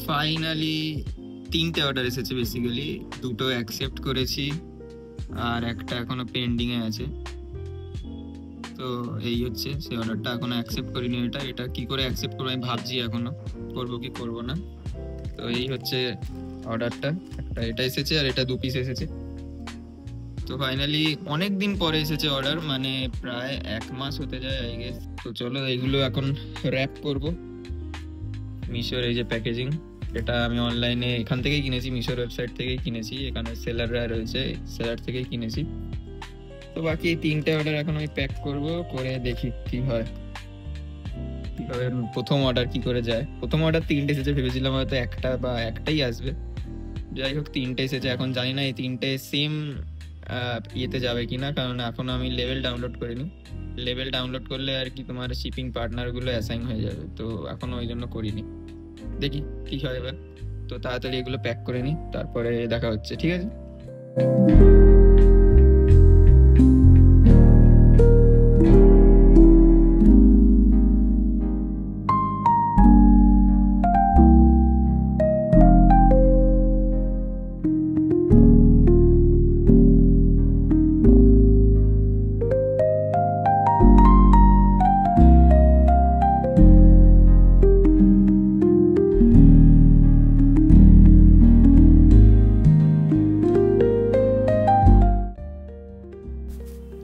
Finally 3টে order এসেছে। Basically 2টো accept করেছি আর একটা এখনো পেন্ডিং এ আছে। তো এই হচ্ছে সেই অর্ডারটা, এখনো অ্যাকসেপ্ট করিনি। এটা এটা কি করে অ্যাকসেপ্ট করবো আমি ভাবছি, এখনো করবো কি করবো না। তো এই হচ্ছে অর্ডারটা, একটা এটা এসেছে আর এটা 2 পিস এসেছে। তো ফাইনালি অনেক দিন পরে এসেছে অর্ডার, মানে প্রায় 1 মাস হতে যায় আই গেস। তো চলো এগুলো এখন র্যাপ করব। মিশোর এই যে প্যাকেজিং, এটা আমি অনলাইনে এখান থেকেই কিনেছি, মিশোর ওয়েবসাইট থেকেই কিনেছি, এখানে সেলাররা রয়েছে, সেলার থেকেই কিনেছি। তো বাকি 3টে অর্ডার এখন আমি প্যাক করব, করে দেখি কি হয়, কিভাবে প্রথম অর্ডার কি করে যায়। প্রথম অর্ডার 3টে এসেছে, ভেবেছিলাম হয়তো একটা বা একটাই আসবে, যাই হোক 3টে এসেছে। এখন জানি না এই 3টে সেম ইয়েতে যাবে কিনা, কারণ এখন আমি লেভেল ডাউনলোড করিনি। লেভেল ডাউনলোড করলে আর কি তোমার শিপিং পার্টনারগুলো অ্যাসাইন হয়ে যাবে, তো এখনো ওই জন্য করিনি। দেখি কি হয় এবার। তো তাড়াতাড়ি এগুলো প্যাক করে নিই, তারপরে দেখা হচ্ছে, ঠিক আছে?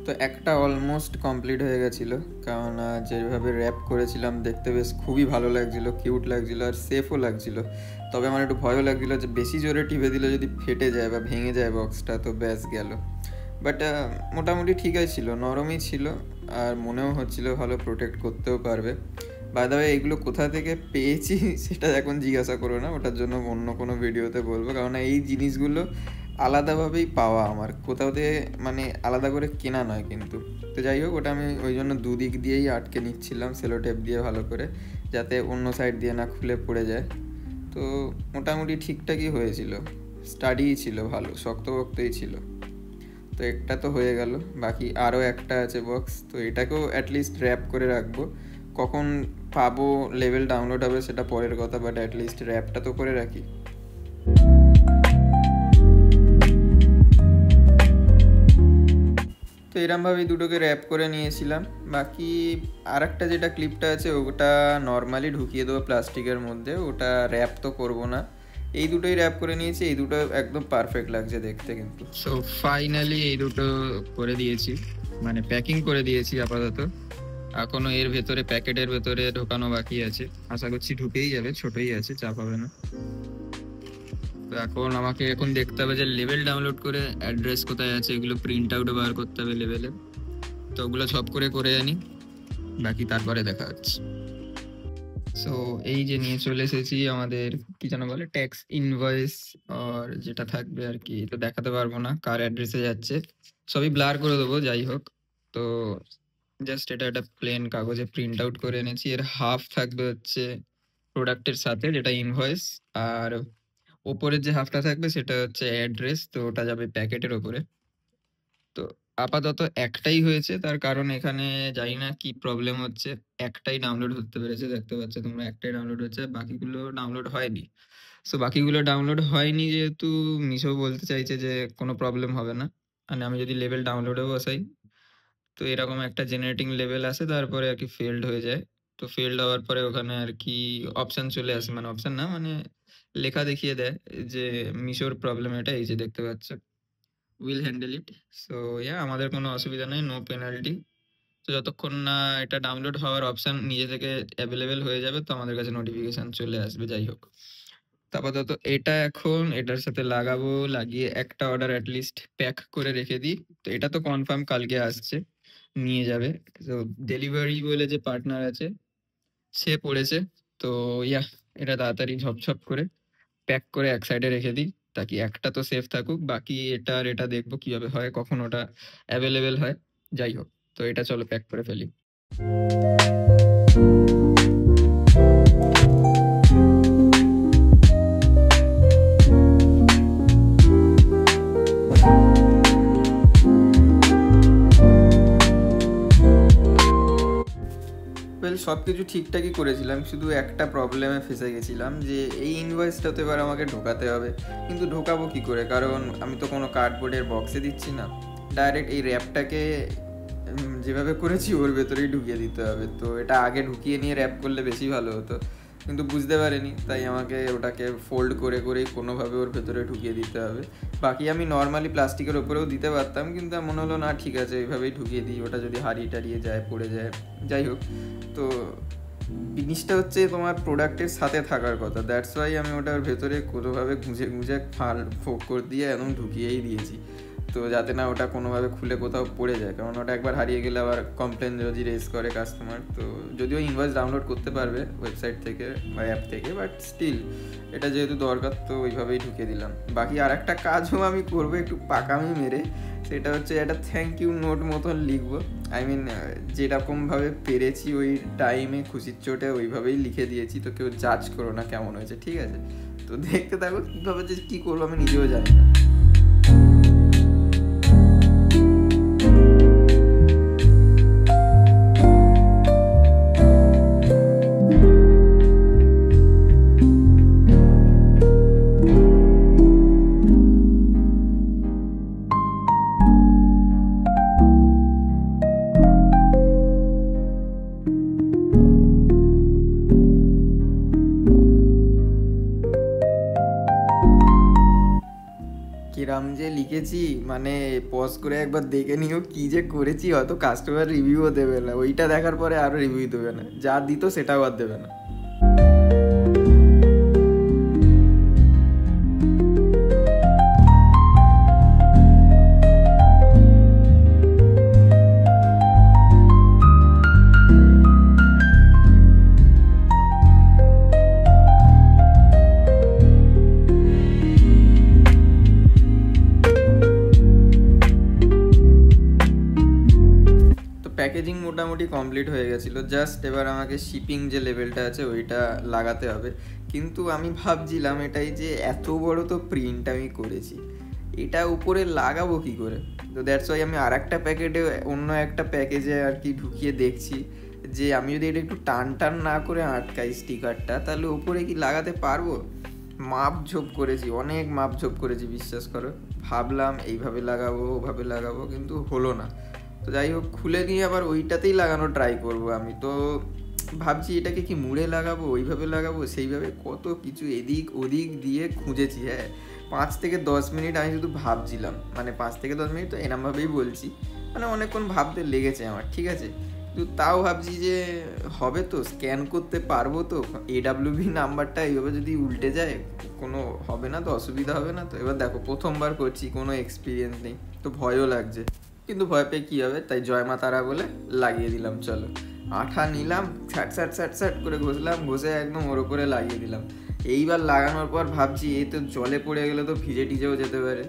তো একটা অলমোস্ট কমপ্লিট হয়ে গেছিলো, কারণ যেভাবে র্যাপ করেছিলাম দেখতে বেশ খুবই ভালো লাগছিলো, কিউট লাগছিলো আর সেফও লাগছিলো। তবে আমার একটু ভয়ও লাগছিলো যে বেশি জোরে টিপে দিলে যদি ফেটে যায় বা ভেঙে যায় বক্সটা, তো ব্যাস গেল। বাট মোটামুটি ঠিক ছিল, নরমই ছিল, আর মনেও হচ্ছিল ভালো প্রোটেক্ট করতেও পারবে। বাই দ্য ওয়ে এগুলো কোথা থেকে পেয়েছি সেটা এখন জিজ্ঞাসা করো না, ওটার জন্য অন্য কোনো ভিডিওতে বলবো, কারণ এই জিনিসগুলো আলাদাভাবেই পাওয়া, আমার কোথাও থেকে মানে আলাদা করে কেনা নয় কিন্তু। তো যাই হোক, ওটা আমি ওই জন্য দুদিক দিয়েই আটকে নিচ্ছিলাম সেলো টেপ দিয়ে ভালো করে, যাতে অন্য সাইড দিয়ে না খুলে পড়ে যায়। তো মোটামুটি ঠিকঠাকই হয়েছিল, স্টাডিই ছিল, ভালো শক্তপোক্তই ছিল। তো একটা তো হয়ে গেল, বাকি আরও একটা আছে বক্স, তো এটাকেও অ্যাটলিস্ট র্যাপ করে রাখবো। কখন পাবো লেভেল ডাউনলোড হবে সেটা পরের কথা, বাট অ্যাটলিস্ট র্যাপটা তো করে রাখি। তো এরমভাবেই দুটোকে র্যাপ করে নিয়েছিলাম। বাকি আর একটা যেটা ক্লিপটা আছে ওটা নর্মালি ঢুকিয়ে দেবো প্লাস্টিকের মধ্যে, ওটা র্যাপ তো করবো না। এই দুটোই র্যাপ করে নিয়েছি, এই দুটো একদম পারফেক্ট লাগছে দেখতে কিন্তু। সো ফাইনালি এই দুটো করে দিয়েছি, মানে প্যাকিং করে দিয়েছি আপাতত। এখনো এর ভেতরে প্যাকেটের ভেতরে ঢোকানো বাকি আছে, আশা করছি ঢুকেই যাবে, ছোটই আছে, চাপ হবে না। তো এখন আমাকে এখন দেখতে হবে যে লেভেল ডাউনলোড করে অ্যাড্রেস কোথায় আছে, এগুলো প্রিন্ট আউট বার করতে হবে লেভেলে। তো ওগুলো সব করে আনি, বাকি তারপরে দেখা হচ্ছে। সো এই যে নিয়ে চলে এসেছি আমাদের কি যেন বলে ট্যাক্স ইনভয়েস, আর যেটা থাকবে আর কি, তো দেখাতে পারবো না কার অ্যাড্রেসে যাচ্ছে, সবই ব্লার করে দেবো। যাই হোক, তো জাস্ট এটা একটা প্লেন কাগজে প্রিন্ট আউট করে এনেছি। এর হাফ থাকবে হচ্ছে প্রোডাক্টের সাথে, যেটা ইনভয়েস, আর ওপরের যে হাফটা থাকবে সেটা হচ্ছে অ্যাড্রেস, তো ওটা যাবে প্যাকেটের ওপরে। তো আপাতত একটাই হয়েছে, তার কারণ এখানে জানি না কি প্রবলেম হচ্ছে, একটাই ডাউনলোড হতে পেরেছে, দেখতে পাচ্ছ তোমরা, একটাই ডাউনলোড হচ্ছে, বাকিগুলো ডাউনলোড হয়নি। সো বাকিগুলো ডাউনলোড হয়নি যেহেতু মিশো বলতে চাইছে যে কোনো প্রবলেম হবে না, মানে আমি যদি লেভেল ডাউনলোডে বসাই তো এরকম একটা জেনারেটিং লেভেল আসে, তারপরে আর কি ফেল্ড হয়ে যায়। তো ফেল্ড হওয়ার পরে ওখানে আর কি অপশন চলে আসে, মানে অপশন না মানে লেখা দেখিয়ে দেয় যে মিশোর প্রবলেম এটা, এই যে দেখতে পাচ্ছ, will handle it. So yeah, আমাদের কোনো অসুবিধা নেই, নো পেনাল্টি। তো যতক্ষণ না এটা ডাউনলোড হওয়ার অপশন নিজে থেকে অ্যাভেলেবেল হয়ে যাবে, তো আমাদের কাছে নোটিফিকেশন চলে আসবে। যাই হোক, আপাতত এটা এখন এটার সাথে লাগাবো, লাগিয়ে একটা অর্ডার অ্যাটলিস্ট প্যাক করে রেখে দিই। তো এটা তো কনফার্ম কালকে আসছে, নিয়ে যাবে। তো ডেলিভারি বলে যে পার্টনার আছে সে পড়েছে। তো ইয়া, এটা তাড়াতাড়ি ঝপঝপ করে প্যাক করে এক সাইডে রেখে দিই, তাকি একটা তো সেফ থাকুক। বাকি এটা আর এটা দেখবো কিভাবে হয়, কখন ওটা অ্যাভেলেবেল হয়। যাই হোক, তো এটা চলো প্যাক করে ফেলি। ওয়েল, সব কিছু ঠিকঠাকই করেছিলাম, শুধু একটা প্রবলেমে ফেঁসে গেছিলাম যে এই ইনভয়েসটা তো এবার আমাকে ঢোকাতে হবে, কিন্তু ঢোকাবো কী করে, কারণ আমি তো কোনো কার্ডবোর্ডের বক্সে দিচ্ছি না, ডাইরেক্ট এই র্যাপটাকে যেভাবে করেছি ওর ভেতরেই ঢুকিয়ে দিতে হবে। তো এটা আগে ঢুকিয়ে নিয়ে র্যাপ করলে বেশি ভালো হতো, কিন্তু বুঝতে পারিনি, তাই আমাকে ওটাকে ফোল্ড করে করেই কোনোভাবে ওর ভেতরে ঢুকিয়ে দিতে হবে। বাকি আমি নর্মালি প্লাস্টিকের ওপরেও দিতে পারতাম, কিন্তু মনে হলো না ঠিক আছে এইভাবেই ঢুকিয়ে দিই, ওটা যদি হারিয়ে টারিয়ে যায় পড়ে যায়, যাই হোক। তো জিনিসটা হচ্ছে তোমার প্রোডাক্টের সাথে থাকার কথা, দ্যাটস ওয়াই আমি ওটার ভেতরে কোনোভাবে গুঁজে গুঁজে ফাল ফোক করে দিয়ে একদম ঢুকিয়েই দিয়েছি, তো যাতে না ওটা কোনোভাবে খুলে কোথাও পড়ে যায়, কারণ ওটা একবার হারিয়ে গেলে আবার কমপ্লেন যদি রেজ করে কাস্টমার। তো যদিও ইনভয়েস ডাউনলোড করতে পারবে ওয়েবসাইট থেকে বা অ্যাপ থেকে, বাট স্টিল এটা যেহেতু দরকার তো ওইভাবেই ঢুকে দিলাম। বাকি আর একটা কাজও আমি করবো একটু পাকামি মেরে, সেটা হচ্ছে একটা থ্যাংক ইউ নোট মতন লিখবো। আই মিন যেরকমভাবে পেরেছি ওই টাইমে খুশির চোটে ওইভাবেই লিখে দিয়েছি, তো কেউ জাজ করো না কেমন হয়েছে, ঠিক আছে? তো দেখতে থাকো কীভাবে যে কী করবো আমি নিজেও জানি না। কিরাম যে লিখেছি, মানে পজ করে একবার দেখে নিও কি যে করেছি, হয়তো কাস্টমার রিভিউও দেবে না, ওইটা দেখার পরে আরও রিভিউ দেবে না, যা দিত সেটাও আর দেবে না। প্যাকেজিং মোটামুটি কমপ্লিট হয়ে গেছিলো, জাস্ট এবার আমাকে শিপিং যে লেভেলটা আছে ওইটা লাগাতে হবে। কিন্তু আমি ভাবছিলাম এটাই যে এত বড় তো প্রিন্ট আমি করেছি, এটা উপরে লাগাবো কী করে? তো দ্যাটস ওয়াই আমি আর একটা প্যাকেটে অন্য একটা প্যাকেজে আর কি ঢুকিয়ে দেখছি যে আমি যদি এটা একটু টান টান না করে আটকাই স্টিকারটা, তাহলে উপরে কি লাগাতে পারবো। মাপ ঝোপ করেছি, অনেক মাপ ঝোপ করেছি, বিশ্বাস করো। ভাবলাম এইভাবে লাগাবো ওভাবে লাগাবো, কিন্তু হলো না। তো যাই হোক, খুলে নিয়ে আবার ওইটাতেই লাগানো ট্রাই করব। আমি তো ভাবছি এটাকে কি মুড়ে লাগাবো, ওইভাবে লাগাবো, সেইভাবে কত কিছু এদিক ওদিক দিয়ে খুঁজেছি। হ্যাঁ, 5 থেকে 10 মিনিট আমি শুধু ভাবছিলাম, মানে 5 থেকে 10 মিনিট তো এরমভাবেই বলছি, মানে অনেকক্ষণ ভাবতে লেগেছে আমার, ঠিক আছে? কিন্তু তাও ভাবছি যে হবে তো, স্ক্যান করতে পারবো তো, AWB নাম্বারটা এইভাবে যদি উল্টে যায় কোনো হবে না তো, অসুবিধা হবে না তো? এবার দেখো প্রথমবার করছি, কোনো এক্সপিরিয়েন্স নেই, তো ভয়ও লাগছে, কিন্তু ভয় পেয়ে কী হবে, তাই জয় মা তারা বলে লাগিয়ে দিলাম। চলো, আঠা নিলাম, স্যাট স্যাট স্যাট স্যাট করে ঘষলাম, ঘষে একদম ওর উপরে লাগিয়ে দিলাম। এইবার লাগানোর পর ভাবছি এই তো জলে পড়ে গেলে তো ভিজে টিজেও যেতে পারে,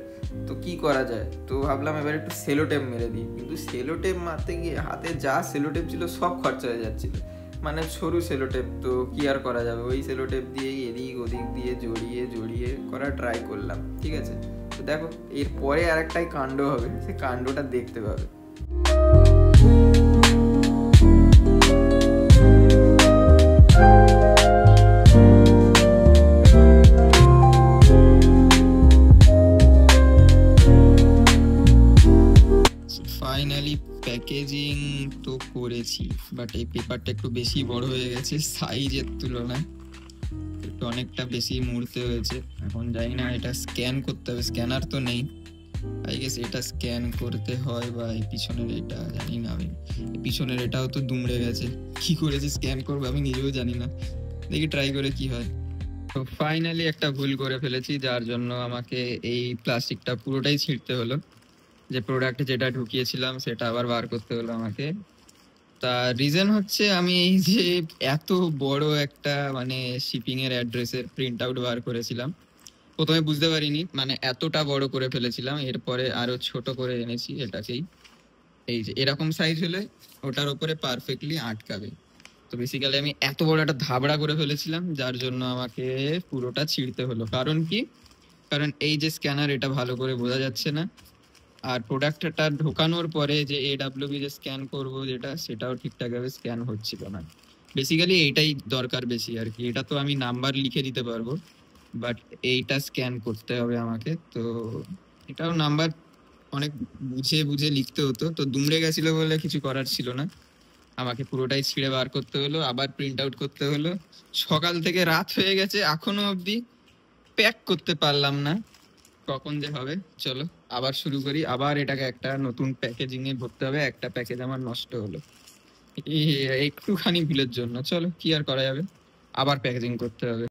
তো কি করা যায়? তো ভাবলাম এবার একটু সেলো টেপ মেরে দিই, কিন্তু সেলো টেপ মারতে গিয়ে হাতে যা সেলো টেপ ছিল সব খরচা হয়ে যাচ্ছিলো, মানে সরু সেলো টেপ, তো কি আর করা যাবে, ওই সেলো টেপ দিয়েই এদিক ওদিক দিয়ে জড়িয়ে জড়িয়ে করা ট্রাই করলাম, ঠিক আছে? তো দেখো এরপরে আর একটাই কাণ্ড হবে, সে কাণ্ডটা দেখতে পাবে। ফাইনালি প্যাকেজিং তো করেছি, বাট এই পেপারটা একটু বেশি বড় হয়ে গেছে সাইজের তুলনায়, একটু অনেকটা বেশি মুড়তে হয়েছে। এখন জানি না এটা স্ক্যান করতে হবে, স্ক্যানার তো নেই, আই গেস এটা স্ক্যান করতে হয়, বা এই পিছনের এটা জানি না, আমি পিছনের এটাও তো দুমড়ে গেছে, কি করেছে স্ক্যান করবো আমি নিজেও জানি না, দেখি ট্রাই করে কি হয়। তো ফাইনালি একটা ভুল করে ফেলেছি, যার জন্য আমাকে এই প্লাস্টিকটা পুরোটাই ছিঁড়তে হলো, যে প্রোডাক্ট যেটা ঢুকিয়েছিলাম সেটা আবার বার করতে হলো আমাকে। তা রিজন হচ্ছে আমি এই যে এত বড় একটা মানে শিপিং এর অ্যাড্রেসের প্রিন্ট আউট বার করেছিলাম, প্রথমে বুঝতে পারিনি, মানে এতটা বড় করে ফেলেছিলাম, এরপরে আরো ছোট করে এনেছি এটাকেই, এই যে এরকম সাইজ হলে ওটার উপরে পারফেক্টলি আটকাবে। তো বেসিক্যালি আমি এত বড় একটা ধাবড়া করে ফেলেছিলাম, যার জন্য আমাকে পুরোটা ছিঁড়তে হলো। কারণ কি? কারণ এই যে স্ক্যানার, এটা ভালো করে বোঝা যাচ্ছে না, আর প্রোডাক্টটা ঢোকানোর পরে যে AWB যে স্ক্যান করবো যেটা, সেটাও ঠিকঠাকভাবে স্ক্যান হচ্ছিল না। বেসিক্যালি এইটাই দরকার বেশি আর কি। এটা তো আমি নাম্বার লিখে দিতে পারবো, বাট এইটা স্ক্যান করতে হবে আমাকে। তো এটাও নাম্বার অনেক বুঝে বুঝে লিখতে হতো, তো দুমড়ে গেছিল বলে কিছু করার ছিল না, আমাকে পুরোটাই ছিঁড়ে বার করতে হলো, আবার প্রিন্ট আউট করতে হলো। সকাল থেকে রাত হয়ে গেছে, এখনো অবধি প্যাক করতে পারলাম না, কখন যে হবে। চলো আবার শুরু করি, আবার এটাকে একটা নতুন প্যাকেজিং এ ভরতে হবে। একটা প্যাকেজ আমার নষ্ট হলো একটুখানি ভুলের জন্য, চলো কি আর করা যাবে, আবার প্যাকেজিং করতে হবে।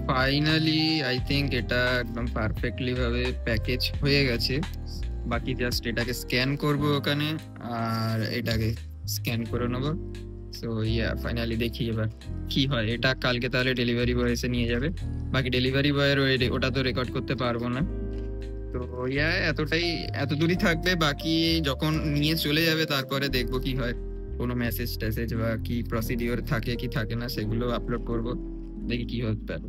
ফাইনালি আই থিঙ্ক এটা একদম পারফেক্টলি ভাবে প্যাকেজ হয়ে গেছে। বাকি জাস্ট এটাকে স্ক্যান করব ওখানে, আর এটাকে স্ক্যান করে নেবো। সো ইয়া ফাইনালি দেখি এবার কি হয়। এটা কালকে তাহলে ডেলিভারি বয় এসে নিয়ে যাবে। বাকি ডেলিভারি বয়ের ওটা তো রেকর্ড করতে পারবো না। তো ইয়া এতটাই, এত দূরই থাকবে। বাকি যখন নিয়ে চলে যাবে তারপরে দেখবো কি হয়, কোনো মেসেজ টেসেজ বা কি প্রসিডিওর থাকে কি থাকে না সেগুলো আপলোড করব, দেখি কি হতে পারে।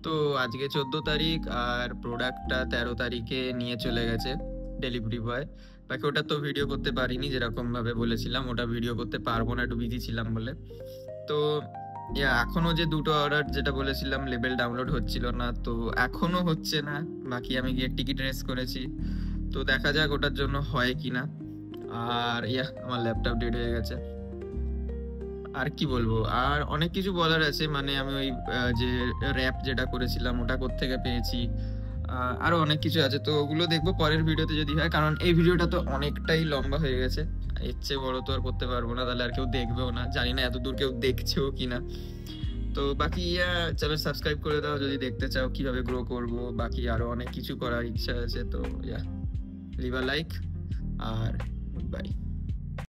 তো আজকে 14 তারিখ, আর প্রোডাক্টটা 13 তারিখে নিয়ে চলে গেছে ডেলিভারি বয়। বাকি ওটা তো ভিডিও করতে পারিনি, যেরকম ভাবে বলেছিলাম ওটা ভিডিও করতে পারবো না, একটু বিজি ছিলাম বলে। তো এখনো যে দুটো অর্ডার যেটা বলেছিলাম লেবেল ডাউনলোড হচ্ছিল না, তো এখনো হচ্ছে না। বাকি আমি গিয়ে টিকিট রেস করেছি, তো দেখা যাক ওটার জন্য হয় কিনা। আর আমার ল্যাপটপ ডেড হয়ে গেছে। আর কি বলবো, আর অনেক কিছু বলার আছে, মানে আমি ওই যে র্যাপ যেটা করেছিলাম ওটা কোত্থেকে পেয়েছি, আরো অনেক কিছু আছে। তো ওগুলো দেখবো পরের ভিডিওতে যদি হয়, কারণ এই ভিডিওটা তো অনেকটাই লম্বা হয়ে গেছে। এর চেয়ে বড় তো আর করতে পারবো না, তাহলে আর কেউ দেখবেও না, জানি না এত দূর কেউ দেখছেও কিনা। তো বাকি চ্যানেল সাবস্ক্রাইব করে দাও যদি দেখতে চাও কিভাবে গ্রো করব। বাকি আরো অনেক কিছু করার ইচ্ছা আছে। তো লিভ আ লাইক, আর বাই।